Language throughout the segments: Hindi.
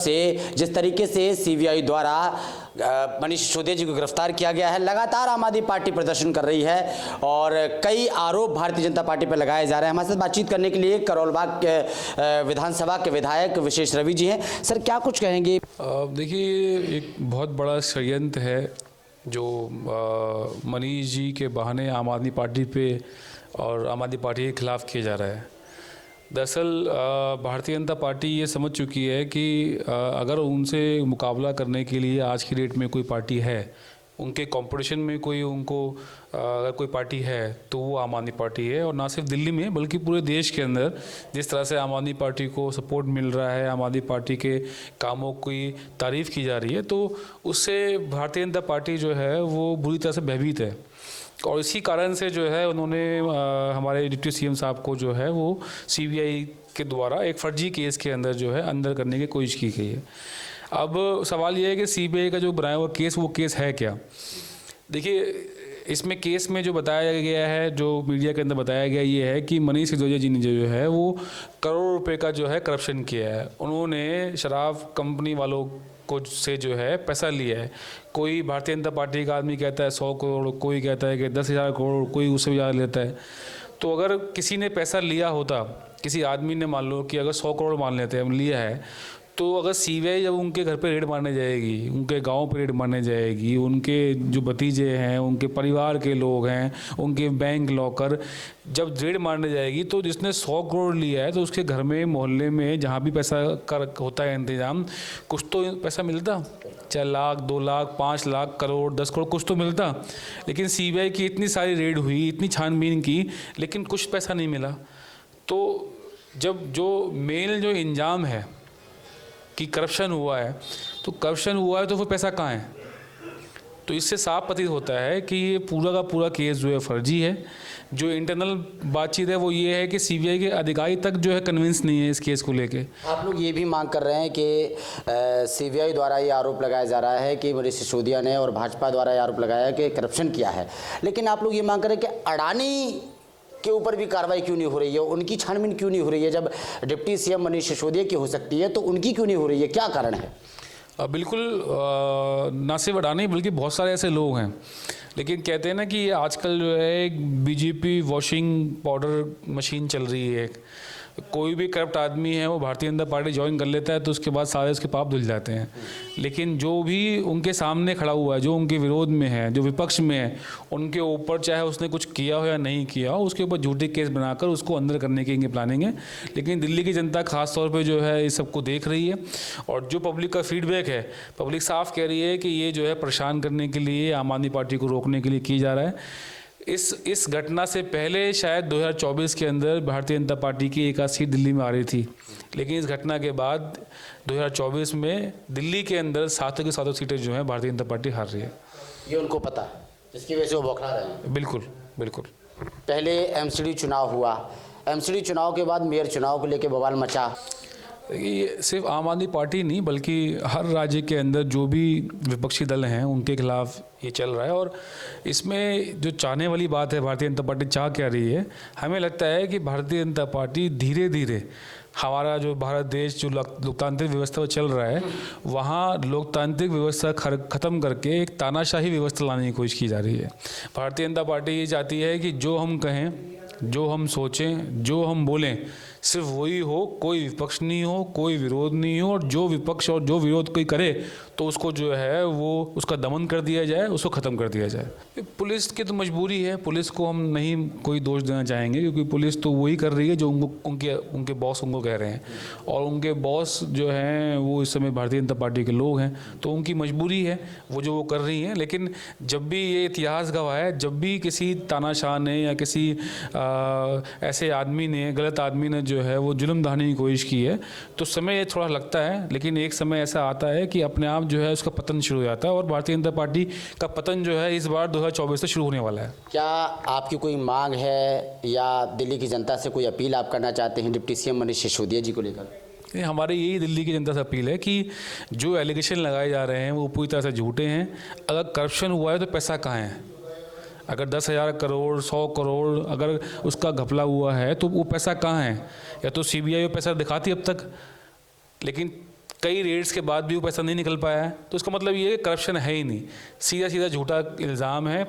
से जिस तरीके से सीबीआई द्वारा मनीष सिसोदिया जी को गिरफ्तार किया गया है, लगातार आम आदमी पार्टी प्रदर्शन कर रही है और कई आरोप भारतीय जनता पार्टी पर लगाए जा रहे हैं। हमारे साथ बातचीत करने के लिए करोलबाग के विधानसभा के विधायक विशेष रवि जी हैं। सर, क्या कुछ कहेंगे? देखिए, एक बहुत बड़ा षड्यंत्र है जो मनीष जी के बहाने आम आदमी पार्टी पे और आम आदमी पार्टी के खिलाफ किया जा रहा है। दरअसल भारतीय जनता पार्टी ये समझ चुकी है कि अगर उनसे मुकाबला करने के लिए आज की डेट में कोई पार्टी है, उनके कंपटीशन में कोई उनको अगर कोई पार्टी है तो वो आम आदमी पार्टी है। और ना सिर्फ दिल्ली में बल्कि पूरे देश के अंदर जिस तरह से आम आदमी पार्टी को सपोर्ट मिल रहा है, आम आदमी पार्टी के कामों की तारीफ़ की जा रही है, तो उससे भारतीय जनता पार्टी जो है वो बुरी तरह से भयभीत है। और इसी कारण से जो है उन्होंने हमारे डिप्टी सीएम साहब को जो है वो सीबीआई के द्वारा एक फर्जी केस के अंदर जो है अंदर करने की कोशिश की गई है। अब सवाल ये है कि सीबीआई का जो बनाया हुआ केस, वो केस है क्या? देखिए, इसमें केस में जो बताया गया है, जो मीडिया के अंदर बताया गया, ये है कि मनीष सिसोदिया जी ने जो है वो करोड़ों रुपए का जो है करप्शन किया है। उन्होंने शराब कंपनी वालों को से जो है पैसा लिया है। कोई भारतीय जनता पार्टी का आदमी कहता है 100 करोड़, कोई कहता है कि 10,000 करोड़, कोई उससे भी ज़्यादा लेता है। तो अगर किसी ने पैसा लिया होता, किसी आदमी ने मान लो कि अगर 100 करोड़ मान लेते हैं लिया है, तो अगर सीबीआई जब उनके घर पे रेड मारने जाएगी, उनके गांव पे रेड मारने जाएगी, उनके जो भतीजे हैं, उनके परिवार के लोग हैं, उनके बैंक लॉकर जब रेड मारने जाएगी, तो जिसने 100 करोड़ लिया है तो उसके घर में, मोहल्ले में, जहाँ भी पैसा का होता है इंतजाम, कुछ तो पैसा मिलता, चाहे लाख, 2 लाख, 5 लाख, करोड़, 10 करोड़, कुछ तो मिलता। लेकिन सीबीआई की इतनी सारी रेड हुई, इतनी छानबीन की, लेकिन कुछ पैसा नहीं मिला। तो जब जो मेन जो इंजाम है कि करप्शन हुआ है, तो करप्शन हुआ है तो फिर पैसा कहाँ है? तो इससे साफ प्रतीत होता है कि ये पूरा का पूरा केस जो है फर्जी है। जो इंटरनल बातचीत है वो ये है कि सीबीआई के अधिकारी तक जो है कन्विंस नहीं है इस केस को लेके। आप लोग ये भी मांग कर रहे हैं कि सीबीआई द्वारा ये आरोप लगाया जा रहा है कि मनीष सिसोदिया ने और भाजपा द्वारा ये आरोप लगाया है कि करप्शन किया है, लेकिन आप लोग ये मांग कर रहे हैं कि अडानी के ऊपर भी कार्रवाई क्यों नहीं हो रही है, उनकी छानबीन क्यों नहीं हो रही है? जब डिप्टी सीएम मनीष सिसोदिया की हो सकती है तो उनकी क्यों नहीं हो रही है? क्या कारण है? बिल्कुल, ना सिर्फ अडानी बल्कि बहुत सारे ऐसे लोग हैं। लेकिन कहते हैं ना कि आजकल जो है एक बीजेपी वॉशिंग पाउडर मशीन चल रही है। कोई भी करप्ट आदमी है वो भारतीय जनता पार्टी ज्वाइन कर लेता है तो उसके बाद सारे उसके पाप धुल जाते हैं। लेकिन जो भी उनके सामने खड़ा हुआ है, जो उनके विरोध में है, जो विपक्ष में है, उनके ऊपर चाहे उसने कुछ किया हो या नहीं किया हो, उसके ऊपर झूठे केस बनाकर उसको अंदर करने की इनकी प्लानिंग है। लेकिन दिल्ली की जनता खास तौर पर जो है इस सबको देख रही है और जो पब्लिक का फीडबैक है, पब्लिक साफ कह रही है कि ये जो है परेशान करने के लिए, आम आदमी पार्टी को रोकने के लिए की जा रहा है। इस घटना से पहले शायद 2024 के अंदर भारतीय जनता पार्टी की एक आध सीट दिल्ली में आ रही थी, लेकिन इस घटना के बाद 2024 में दिल्ली के अंदर 7 की 7 सीटें जो हैं भारतीय जनता पार्टी हार रही है। ये उनको पता है, जिसकी वजह से वो बौखला रहे हैं। बिल्कुल बिल्कुल। पहले एमसीडी चुनाव हुआ, एमसीडी चुनाव के बाद मेयर चुनाव को लेकर बवाल मचा। ये सिर्फ आम आदमी पार्टी नहीं बल्कि हर राज्य के अंदर जो भी विपक्षी दल हैं उनके खिलाफ ये चल रहा है। और इसमें जो चाहने वाली बात है, भारतीय जनता पार्टी चाह क्या रही है, हमें लगता है कि भारतीय जनता पार्टी धीरे धीरे हमारा जो भारत देश जो लोकतांत्रिक व्यवस्था चल रहा है, वहाँ लोकतांत्रिक व्यवस्था ख़त्म करके एक तानाशाही व्यवस्था लाने की कोशिश की जा रही है। भारतीय जनता पार्टी ये चाहती है कि जो हम कहें, जो हम सोचें, जो हम बोलें, सिर्फ वही हो, कोई विपक्ष नहीं हो, कोई विरोध नहीं हो, और जो विपक्ष और जो विरोध कोई करे तो उसको जो है वो उसका दमन कर दिया जाए, उसको ख़त्म कर दिया जाए। पुलिस की तो मजबूरी है, पुलिस को हम नहीं कोई दोष देना चाहेंगे, क्योंकि पुलिस तो वही कर रही है जो उनके बॉस उनको कह रहे हैं, और उनके बॉस जो हैं वो इस समय भारतीय जनता पार्टी के लोग हैं, तो उनकी मजबूरी है वो जो कर रही हैं। लेकिन जब भी ये इतिहास गवाह है, जब भी किसी तानाशाह ने या किसी ऐसे आदमी ने, गलत आदमी ने जो है वो जुल्म ढाने की कोशिश की है, तो समय ये थोड़ा लगता है, लेकिन एक समय ऐसा आता है कि अपने आप जो है उसका पतन शुरू हो जाता है। और भारतीय जनता पार्टी का पतन जो है इस बार 2024 से शुरू होने वाला है। क्या आपकी कोई मांग है या दिल्ली की जनता से कोई अपील आप करना चाहते हैं डिप्टी सीएम मनीष सिसोदिया जी को लेकर? हमारी यही दिल्ली की जनता से अपील है कि जो एलिगेशन लगाए जा रहे हैं वो पूरी तरह से झूठे हैं। अगर करप्शन हुआ है तो पैसा कहाँ है? अगर 10,000 करोड़, 100 करोड़ अगर उसका घपला हुआ है तो वो पैसा कहाँ है? या तो सीबीआई वो पैसा दिखाती अब तक, लेकिन कई रेड्स के बाद भी वो पैसा नहीं निकल पाया है, तो इसका मतलब ये करप्शन है ही नहीं, सीधा सीधा झूठा इल्ज़ाम है,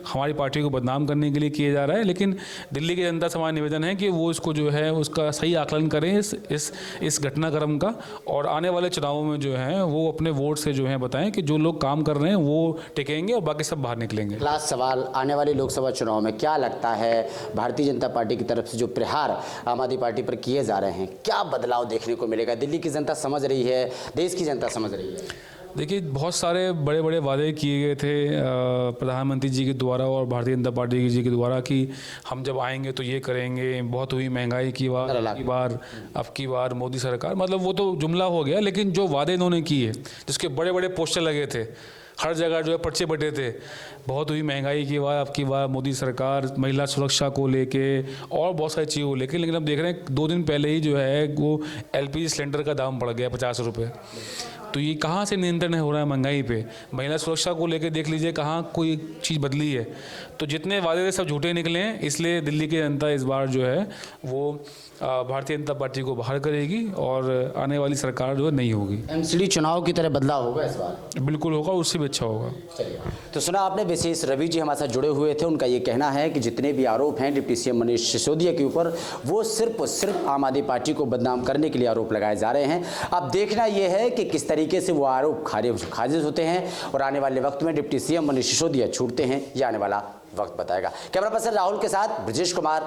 हमारी पार्टी को बदनाम करने के लिए किया जा रहा है। लेकिन दिल्ली की जनता से हमारा निवेदन है कि वो इसको जो है उसका सही आकलन करें इस घटनाक्रम का, और आने वाले चुनावों में जो है वो अपने वोट से जो है बताएं कि जो लोग काम कर रहे हैं वो टिकेंगे और बाकी सब बाहर निकलेंगे। लास्ट सवाल, आने वाले लोकसभा चुनाव में क्या लगता है भारतीय जनता पार्टी की तरफ से जो प्रहार आम आदमी पार्टी पर किए जा रहे हैं, क्या बदलाव देखने को मिलेगा? दिल्ली की जनता समझ रही है, देश की जनता समझ रही है? देखिए, बहुत सारे बड़े बड़े वादे किए गए थे प्रधानमंत्री जी के द्वारा और भारतीय जनता पार्टी जी के द्वारा कि हम जब आएंगे तो ये करेंगे, बहुत हुई महंगाई की बार अब की बार मोदी सरकार, मतलब वो तो जुमला हो गया। लेकिन जो वादे इन्होंने किए, जिसके बड़े बड़े पोस्टर लगे थे, हर जगह जो है पर्चे बटे थे, बहुत हुई महंगाई की बार अब की बार मोदी सरकार, महिला सुरक्षा को लेके और बहुत सारी चीज़ों को लेके। लेकिन अब देख रहे हैं 2 दिन पहले ही जो है वो LPG सिलेंडर का दाम बढ़ गया 50 रुपये। तो ये कहाँ से नियंत्रण हो रहा है महंगाई पे? महिला सुरक्षा को लेकर देख लीजिए कहाँ कोई चीज़ बदली है। तो जितने वादे थे सब झूठे निकले हैं, इसलिए दिल्ली की जनता इस बार जो है वो भारतीय जनता पार्टी को बाहर करेगी और आने वाली सरकार जो है नहीं होगी। MCD चुनाव की तरह बदलाव होगा इस बार? बिल्कुल होगा, उससे भी अच्छा होगा। चलिए, तो सुना आपने, विशेष रवि जी हमारे साथ जुड़े हुए थे। उनका ये कहना है कि जितने भी आरोप हैं डिप्टी CM मनीष सिसोदिया के ऊपर, वो सिर्फ और सिर्फ आम आदमी पार्टी को बदनाम करने के लिए आरोप लगाए जा रहे हैं। अब देखना यह है कि किस तरीके से वो आरोप खारिज होते हैं और आने वाले वक्त में डिप्टी CM मनीष सिसोदिया छूटते हैं, यह आने वाला वक्त बताएगा। कैमरा पर्सन राहुल के साथ ब्रजेश कुमार।